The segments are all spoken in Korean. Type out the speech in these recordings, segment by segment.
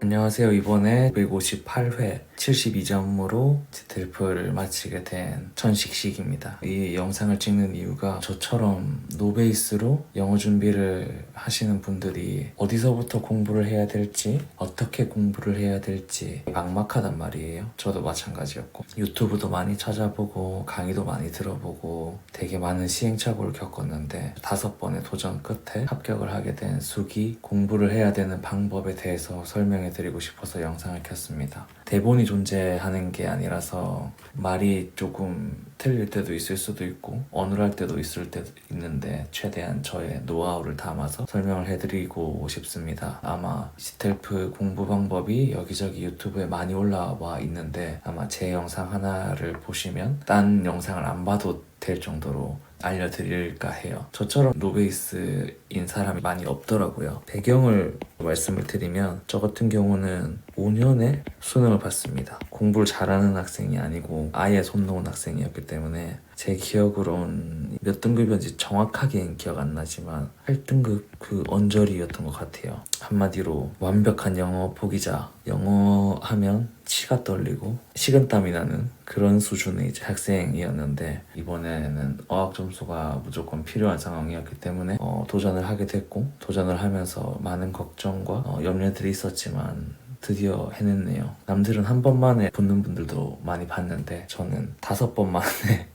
안녕하세요. 이번에 158회 72점으로 지텔프를 마치게 된 천식식입니다. 이 영상을 찍는 이유가 저처럼 노베이스로 영어 준비를 하시는 분들이 어디서부터 공부를 해야 될지, 어떻게 공부를 해야 될지 막막하단 말이에요. 저도 마찬가지였고, 유튜브도 많이 찾아보고 강의도 많이 들어보고 되게 많은 시행착오를 겪었는데 5번의 도전 끝에 합격을 하게 된 수기, 공부를 해야 되는 방법에 대해서 설명해 드리고 싶어서 영상을 켰습니다. 대본이 존재하는 게 아니라서 말이 조금 틀릴 때도 있을 수도 있고 어눌할 때도 있을 때도 있는데 최대한 저의 노하우를 담아서 설명을 해드리고 싶습니다. 아마 지텔프 공부 방법이 여기저기 유튜브에 많이 올라와 있는데 아마 제 영상 하나를 보시면 딴 영상을 안 봐도 될 정도로 알려드릴까 해요. 저처럼 노베이스인 사람이 많이 없더라고요. 배경을 말씀을 드리면 저 같은 경우는 5년에 수능을 봤습니다. 공부를 잘하는 학생이 아니고 아예 손 놓은 학생이었기 때문에 제 기억으론 몇 등급이었는지 정확하게는 기억 안 나지만 8등급 그 언저리였던 것 같아요. 한마디로 완벽한 영어 포기자, 영어 하면 치가 떨리고 식은땀이 나는 그런 수준의 이제 학생이었는데 이번에는 어학 점수가 무조건 필요한 상황이었기 때문에 도전을 하게 됐고 도전을 하면서 많은 걱정과 염려들이 있었지만 드디어 해냈네요. 남들은 한 번 만에 붙는 분들도 많이 봤는데 저는 5번 만에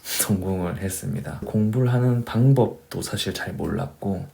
성공을 했습니다. 공부를 하는 방법도 사실 잘 몰랐고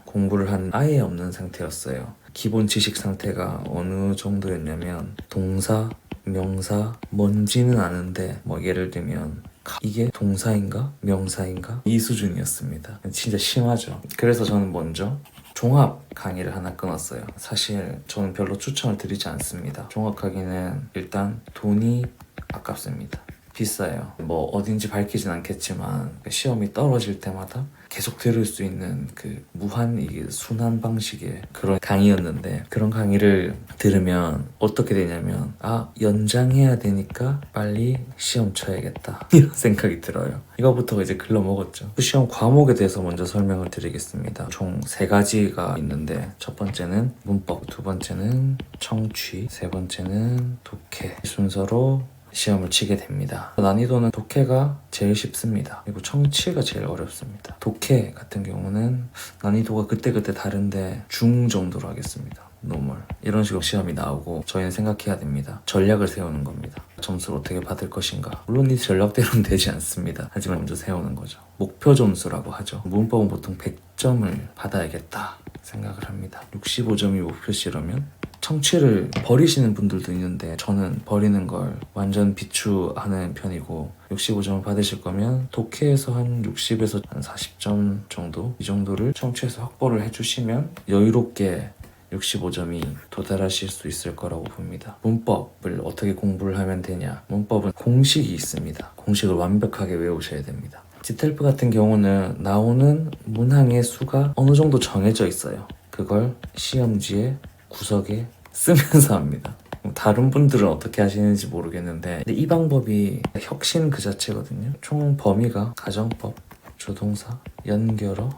공부를 한 아예 없는 상태였어요. 기본 지식 상태가 어느 정도였냐면 동사, 명사, 뭔지는 아는데 뭐 예를 들면 이게 동사인가? 명사인가? 이 수준이었습니다. 진짜 심하죠. 그래서 저는 먼저 종합 강의를 하나 끊었어요. 사실 저는 별로 추천을 드리지 않습니다. 종합 강의는 일단 돈이 아깝습니다. 비싸요. 뭐 어딘지 밝히진 않겠지만 시험이 떨어질 때마다 계속 들을 수 있는 그 무한 이게 순환 방식의 그런 강의였는데 그런 강의를 들으면 어떻게 되냐면 연장해야 되니까 빨리 시험 쳐야겠다 이런 생각이 들어요. 이거부터 이제 글러먹었죠. 그 시험 과목에 대해서 먼저 설명을 드리겠습니다. 총 3가지가 있는데 첫 번째는 문법, 두 번째는 청취, 세 번째는 독해 순서로 시험을 치게 됩니다. 난이도는 독해가 제일 쉽습니다. 그리고 청취가 제일 어렵습니다. 독해 같은 경우는 난이도가 그때그때 다른데 중 정도로 하겠습니다. 노멀 이런 식으로 시험이 나오고 저희는 생각해야 됩니다. 전략을 세우는 겁니다. 점수를 어떻게 받을 것인가. 물론 이 전략대로는 되지 않습니다. 하지만 먼저 세우는 거죠. 목표 점수라고 하죠. 문법은 보통 100점을 받아야겠다 생각을 합니다. 65점이 목표시라면 청취를 버리시는 분들도 있는데 저는 버리는 걸 완전 비추하는 편이고 65점을 받으실 거면 독해에서 한 60에서 한 40점 정도 이 정도를 청취해서 확보를 해주시면 여유롭게 65점이 도달하실 수 있을 거라고 봅니다. 문법을 어떻게 공부를 하면 되냐. 문법은 공식이 있습니다. 공식을 완벽하게 외우셔야 됩니다. 지텔프 같은 경우는 나오는 문항의 수가 어느 정도 정해져 있어요. 그걸 시험지에 구석에 쓰면서 합니다. 다른 분들은 어떻게 하시는지 모르겠는데 이 방법이 혁신 그 자체거든요. 총 범위가 가정법, 조동사, 연결어,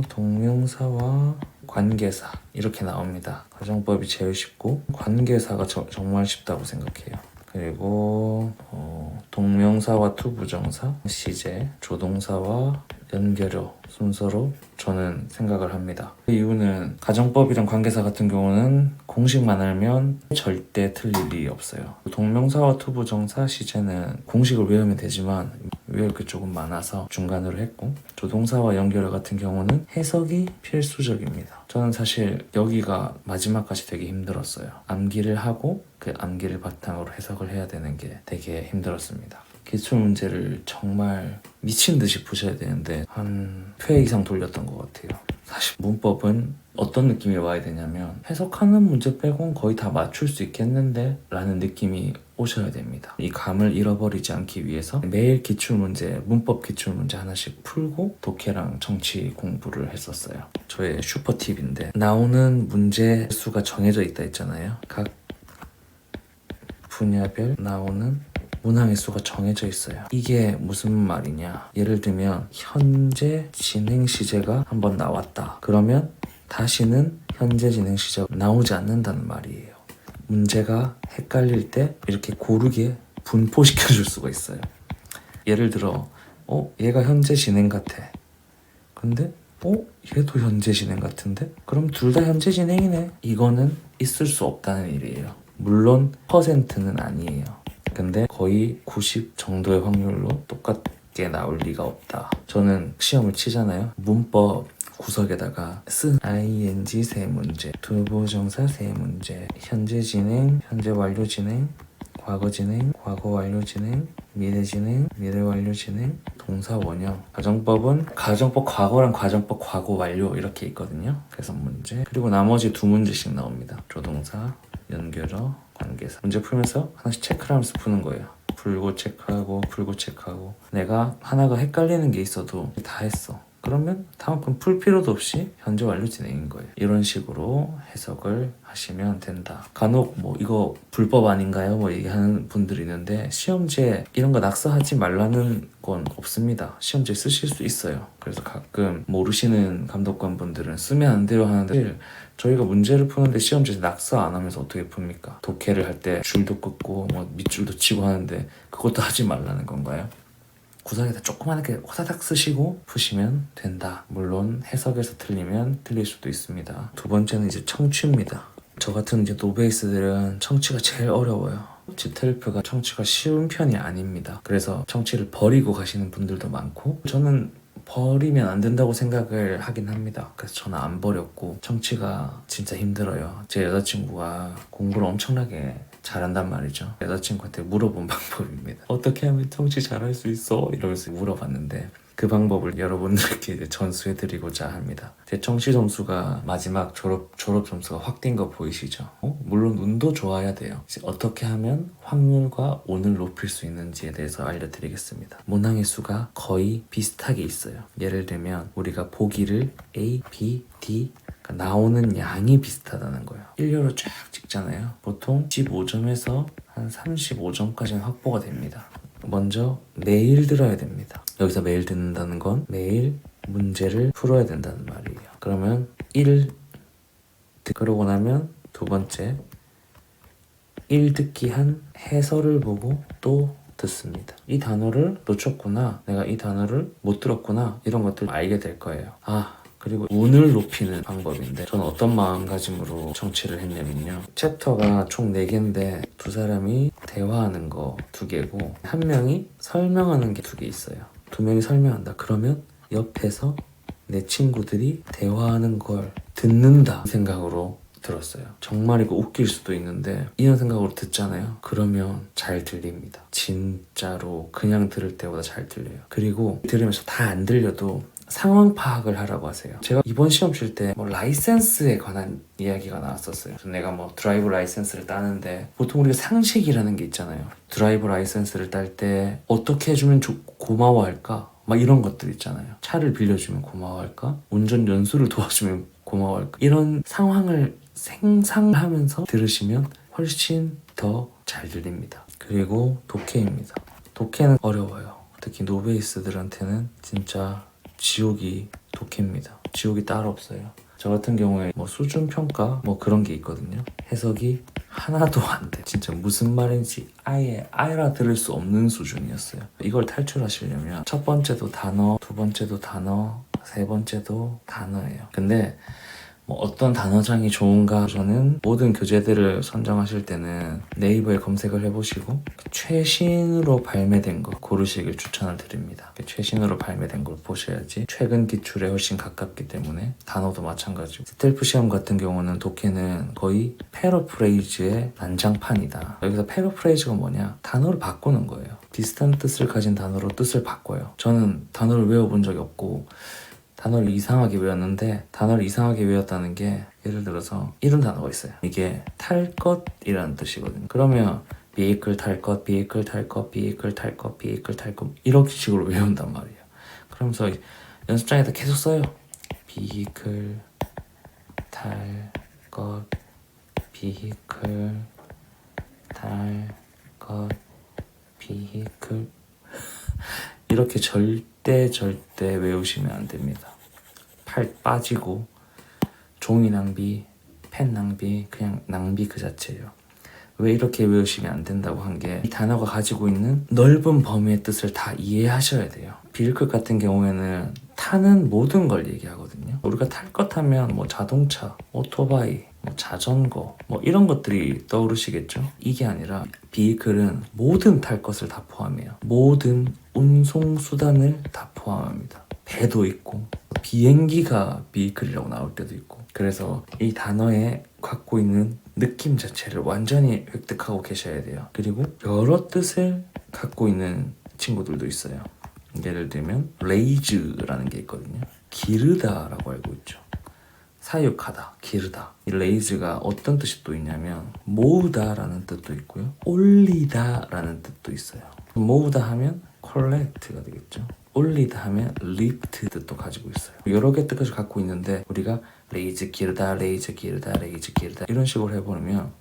동명사와 관계사 이렇게 나옵니다. 가정법이 제일 쉽고 관계사가 정말 쉽다고 생각해요. 그리고 동명사와 투부정사, 시제, 조동사와 연결어 순서로 저는 생각을 합니다. 그 이유는 가정법이랑 관계사 같은 경우는 공식만 알면 절대 틀릴 일이 없어요. 동명사와 투부정사, 시제는 공식을 외우면 되지만 외울 게 조금 많아서 중간으로 했고 조동사와 연결어 같은 경우는 해석이 필수적입니다. 저는 사실 여기가 마지막까지 되게 힘들었어요. 암기를 하고 그 암기를 바탕으로 해석을 해야 되는 게 되게 힘들었습니다. 기출문제를 정말 미친듯이 푸셔야 되는데 한 회 이상 돌렸던 것 같아요. 사실 문법은 어떤 느낌이 와야 되냐면 해석하는 문제 빼곤 거의 다 맞출 수 있겠는데 라는 느낌이 오셔야 됩니다. 이 감을 잃어버리지 않기 위해서 매일 기출문제, 문법 기출문제 하나씩 풀고 독해랑 청취 공부를 했었어요. 저의 슈퍼팁인데 나오는 문제 수가 정해져 있다 했잖아요. 각 분야별 나오는 문항의 수가 정해져 있어요. 이게 무슨 말이냐. 예를 들면 현재 진행 시제가 한번 나왔다. 그러면 다시는 현재 진행 시작 나오지 않는다는 말이에요. 문제가 헷갈릴 때 이렇게 고르게 분포시켜 줄 수가 있어요. 예를 들어 얘가 현재 진행 같아. 근데 얘도 현재 진행 같은데? 그럼 둘 다 현재 진행이네. 이거는 있을 수 없다는 일이에요. 물론 퍼센트는 아니에요. 근데 거의 90 정도의 확률로 똑같게 나올 리가 없다. 저는 시험을 치잖아요. 문법 구석에다가 쓴 ing 세 문제, 투부정사 세 문제, 현재 진행, 현재 완료 진행, 과거 진행, 과거 완료 진행, 미래 진행, 미래 완료 진행, 동사 원형. 가정법은 가정법 과거랑 가정법 과거 완료 이렇게 있거든요. 그래서 문제. 그리고 나머지 두 문제씩 나옵니다. 조동사, 연결어, 관계사. 문제 풀면서 하나씩 체크를 하면서 푸는 거예요. 풀고 체크하고 풀고 체크하고. 내가 하나가 헷갈리는 게 있어도 다 했어. 그러면 다음 건 풀 필요도 없이 현재 완료 진행인 거예요. 이런 식으로 해석을 하시면 된다. 간혹 이거 불법 아닌가요? 얘기하는 분들이 있는데 시험지에 이런 거 낙서하지 말라는 건 없습니다. 시험지에 쓰실 수 있어요. 그래서 가끔 모르시는 감독관분들은 쓰면 안 돼요 하는데 저희가 문제를 푸는데 시험지에서 낙서 안 하면서 어떻게 풉니까? 독해를 할 때 줄도 긋고 밑줄도 치고 하는데 그것도 하지 말라는 건가요? 구석에다 조그맣게 호다닥 쓰시고 푸시면 된다. 물론 해석에서 틀리면 틀릴 수도 있습니다. 두 번째는 이제 청취입니다. 저 같은 이제 노베이스들은 청취가 제일 어려워요. 지텔프가 청취가 쉬운 편이 아닙니다. 그래서 청취를 버리고 가시는 분들도 많고 저는 버리면 안 된다고 생각을 하긴 합니다. 그래서 저는 안 버렸고 청취가 진짜 힘들어요. 제 여자친구가 공부를 엄청나게 잘한단 말이죠. 여자친구한테 물어본 방법입니다. 어떻게 하면 청취 잘할 수 있어? 이러면서 물어봤는데 그 방법을 여러분들께 이제 전수해드리고자 합니다. 제 청취 점수가 마지막 졸업 점수가 확 뛴 거 보이시죠? 물론 운도 좋아야 돼요. 이제 어떻게 하면 확률과 온을 높일 수 있는지에 대해서 알려드리겠습니다. 문항의 수가 거의 비슷하게 있어요. 예를 들면 우리가 보기를 A, B, D 나오는 양이 비슷하다는 거예요. 일렬로 쫙 찍잖아요. 보통 15점에서 한 35점까지는 확보가 됩니다. 먼저 매일 들어야 됩니다. 여기서 매일 듣는다는 건 매일 문제를 풀어야 된다는 말이에요. 그러면 1 그러고 나면 두 번째 1 듣기 한 해설을 보고 또 듣습니다. 이 단어를 놓쳤구나, 내가 이 단어를 못 들었구나, 이런 것들 알게 될 거예요. 그리고 운을 높이는 방법인데 저는 어떤 마음가짐으로 청취를 했냐면요. 챕터가 총 4개인데 두 사람이 대화하는 거 2개고 한 명이 설명하는 게 2개 있어요. 2명이 설명한다. 그러면 옆에서 내 친구들이 대화하는 걸 듣는다 생각으로 들었어요. 정말 이거 웃길 수도 있는데 이런 생각으로 듣잖아요. 그러면 잘 들립니다. 진짜로 그냥 들을 때보다 잘 들려요. 그리고 들으면서 다 안 들려도 상황 파악을 하라고 하세요. 제가 이번 시험 칠 때 라이센스에 관한 이야기가 나왔었어요. 내가 드라이브 라이센스를 따는데 보통 우리가 상식이라는 게 있잖아요. 드라이브 라이센스를 딸 때 어떻게 해주면 고마워할까? 이런 것들 있잖아요. 차를 빌려주면 고마워할까? 운전 연수를 도와주면 고마워할까? 이런 상황을 생상하면서 들으시면 훨씬 더 잘 들립니다. 그리고 독해입니다. 독해는 어려워요. 특히 노베이스들한테는 진짜 지옥이 독해입니다. 지옥이 따로 없어요. 저 같은 경우에 수준 평가 그런 게 있거든요. 해석이 하나도 안 돼. 진짜 무슨 말인지 아예 알아들을 수 없는 수준이었어요. 이걸 탈출하시려면 첫 번째도 단어, 두 번째도 단어, 세 번째도 단어예요. 근데 어떤 단어장이 좋은가? 저는 모든 교재들을 선정하실 때는 네이버에 검색을 해보시고 최신으로 발매된 거 고르시길 추천을 드립니다. 최신으로 발매된 걸 보셔야지 최근 기출에 훨씬 가깝기 때문에 단어도 마찬가지고 스텔프 시험 같은 경우는 독해는 거의 패러프레이즈의 난장판이다. 여기서 패러프레이즈가 뭐냐? 단어를 바꾸는 거예요. 비슷한 뜻을 가진 단어로 뜻을 바꿔요. 저는 단어를 외워본 적이 없고 단어를 이상하게 외웠는데 단어를 이상하게 외웠다는 게 예를 들어서 이런 단어가 있어요. 이게 탈 것이라는 뜻이거든요. 그러면 비이클 탈 것, 비이클 탈 것, 비이클 탈 것, 비이클 탈 것 이렇게 식으로 외운단 말이에요. 그러면서 연습장에다 계속 써요. 비이클 탈 것, 비이클 탈 것, 비이클 이렇게 절대 외우시면 안 됩니다. 팔 빠지고 종이 낭비, 펜 낭비, 그냥 낭비 그 자체예요. 왜 이렇게 외우시면 안 된다고 한 게 이 단어가 가지고 있는 넓은 범위의 뜻을 다 이해하셔야 돼요. 비글크 같은 경우에는 타는 모든 걸 얘기하거든요. 우리가 탈 것 하면 뭐 자동차, 오토바이, 뭐 자전거 뭐 이런 것들이 떠오르시겠죠? 이게 아니라 비글은 모든 탈 것을 다 포함해요. 모든 운송수단을 다 포함합니다. 배도 있고 비행기가 비글이라고 나올 때도 있고 그래서 이 단어에 갖고 있는 느낌 자체를 완전히 획득하고 계셔야 돼요. 그리고 여러 뜻을 갖고 있는 친구들도 있어요. 예를 들면 레이즈라는 게 있거든요. 기르다라고 알고 있죠. 사육하다, 기르다. 이 레이즈가 어떤 뜻이 또 있냐면 모으다라는 뜻도 있고요. 올리다라는 뜻도 있어요. 모으다 하면 collect가 되겠죠. 올리다 하면 lift 뜻도 가지고 있어요. 여러 개 뜻을 갖고 있는데 우리가 레이즈 기르다, 레이즈 기르다, 레이즈 기르다 이런 식으로 해보면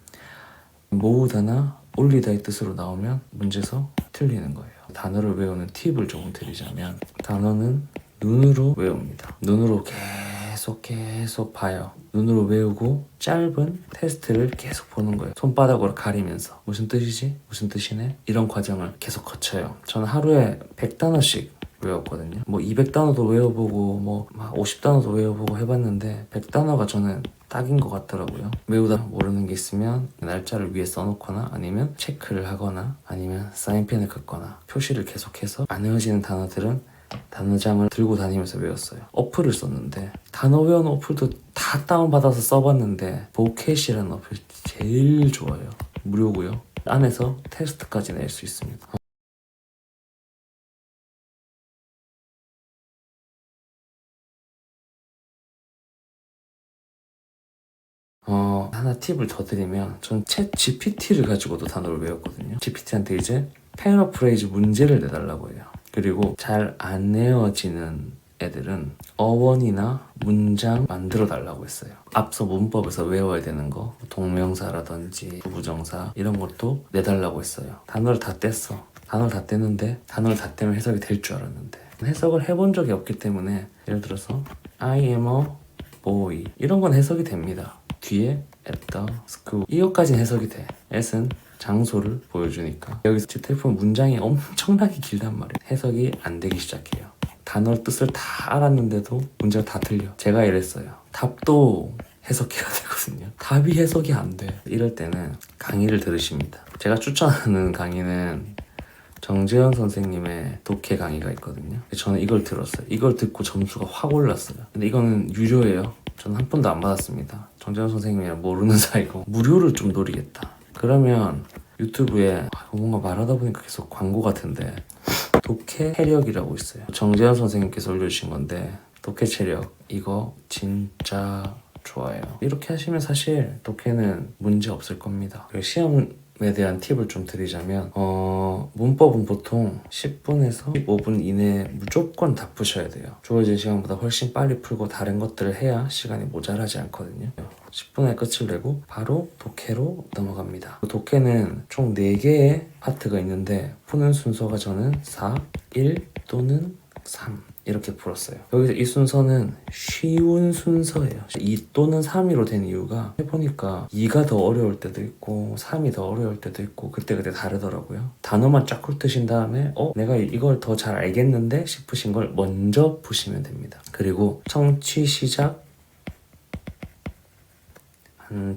모으다나 올리다의 뜻으로 나오면 문제서 틀리는 거예요. 단어를 외우는 팁을 조금 드리자면 단어는 눈으로 외웁니다. 눈으로 계속 봐요. 눈으로 외우고 짧은 테스트를 계속 보는 거예요. 손바닥으로 가리면서 무슨 뜻이지? 무슨 뜻이네? 이런 과정을 계속 거쳐요. 저는 하루에 100단어씩 외웠거든요. 뭐 200단어도 외워보고 뭐 50단어도 외워보고 해봤는데 100단어가 저는 딱인 것 같더라고요. 외우다 모르는 게 있으면 날짜를 위에 써놓거나 아니면 체크를 하거나 아니면 사인펜을 긋거나 표시를 계속해서 안 외워지는 단어들은 단어장을 들고 다니면서 외웠어요. 어플을 썼는데 단어 외우는 어플도 다 다운받아서 써봤는데 보켓이라는 어플이 제일 좋아요. 무료고요. 안에서 테스트까지 낼 수 있습니다. 하나 팁을 더 드리면 전 챗 GPT를 가지고도 단어를 외웠거든요. GPT한테 이제 패러프레이즈 문제를 내달라고 해요. 그리고 잘 안 내어지는 애들은 어원이나 문장 만들어 달라고 했어요. 앞서 문법에서 외워야 되는 거 동명사라든지 부부정사 이런 것도 내달라고 했어요. 단어를 다 뗐어. 단어를 다 뗐는데 단어를 다 떼면 해석이 될 줄 알았는데 해석을 해본 적이 없기 때문에 예를 들어서 I am a boy 이런 건 해석이 됩니다. 뒤에 at the school 이것까지는 해석이 돼. at은 장소를 보여주니까 여기서 지텔폰 문장이 엄청나게 길단 말이에요. 해석이 안 되기 시작해요. 단어 뜻을 다 알았는데도 문제가 다 틀려. 제가 이랬어요. 답도 해석해야 되거든요. 답이 해석이 안 돼. 이럴 때는 강의를 들으십니다. 제가 추천하는 강의는 정재현 선생님의 독해 강의가 있거든요. 저는 이걸 들었어요. 이걸 듣고 점수가 확 올랐어요. 근데 이거는 유료예요. 저는 한 번도 안 받았습니다. 정재현 선생님이랑 모르는 사이고 무료를 좀 노리겠다. 그러면 유튜브에 뭔가 말하다 보니까 계속 광고 같은데 독해 체력이라고 있어요. 정재현 선생님께서 올려주신 건데 독해 체력 이거 진짜 좋아요. 이렇게 하시면 사실 독해는 문제 없을 겁니다. 시험에 대한 팁을 좀 드리자면 문법은 보통 10분에서 15분 이내에 무조건 다 푸셔야 돼요. 주어진 시간보다 훨씬 빨리 풀고 다른 것들을 해야 시간이 모자라지 않거든요. 10분에 끝을 내고 바로 독해로 넘어갑니다. 독해는 총 4개의 파트가 있는데 푸는 순서가 저는 4, 1 또는 3 이렇게 풀었어요. 여기서 이 순서는 쉬운 순서예요. 2 또는 3위로 된 이유가 해보니까 2가 더 어려울 때도 있고 3이 더 어려울 때도 있고 그때그때 다르더라고요. 단어만 쫙 훑으신 다음에 내가 이걸 더 잘 알겠는데 싶으신 걸 먼저 푸시면 됩니다. 그리고 청취 시작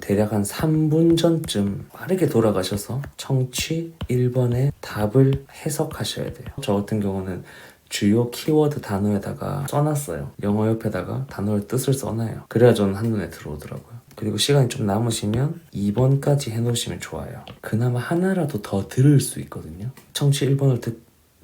대략 한 3분 전쯤 빠르게 돌아가셔서 청취 1번의 답을 해석하셔야 돼요. 저 같은 경우는 주요 키워드 단어에다가 써놨어요. 영어 옆에다가 단어의 뜻을 써놔요. 그래야 저는 한눈에 들어오더라고요. 그리고 시간이 좀 남으시면 2번까지 해놓으시면 좋아요. 그나마 하나라도 더 들을 수 있거든요. 청취 1번을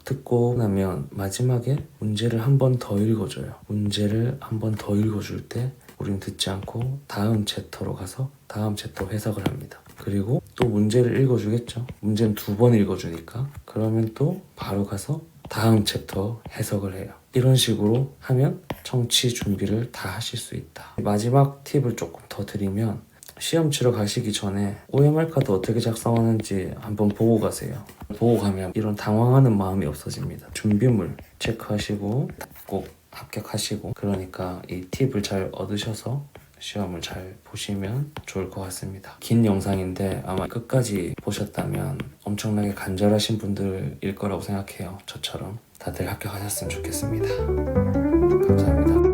듣고 나면 마지막에 문제를 한 번 더 읽어줘요. 문제를 한 번 더 읽어줄 때 우린 듣지 않고 다음 챕터로 가서 다음 챕터 해석을 합니다. 그리고 또 문제를 읽어주겠죠. 문제는 2번 읽어주니까 그러면 또 바로 가서 다음 챕터 해석을 해요. 이런 식으로 하면 청취 준비를 다 하실 수 있다. 마지막 팁을 조금 더 드리면 시험 치러 가시기 전에 OMR 카드 어떻게 작성하는지 한번 보고 가세요. 보고 가면 이런 당황하는 마음이 없어집니다. 준비물 체크하시고 꼭 합격하시고 그러니까 이 팁을 잘 얻으셔서 시험을 잘 보시면 좋을 것 같습니다. 긴 영상인데 아마 끝까지 보셨다면 엄청나게 간절하신 분들일 거라고 생각해요. 저처럼 다들 합격하셨으면 좋겠습니다. 감사합니다.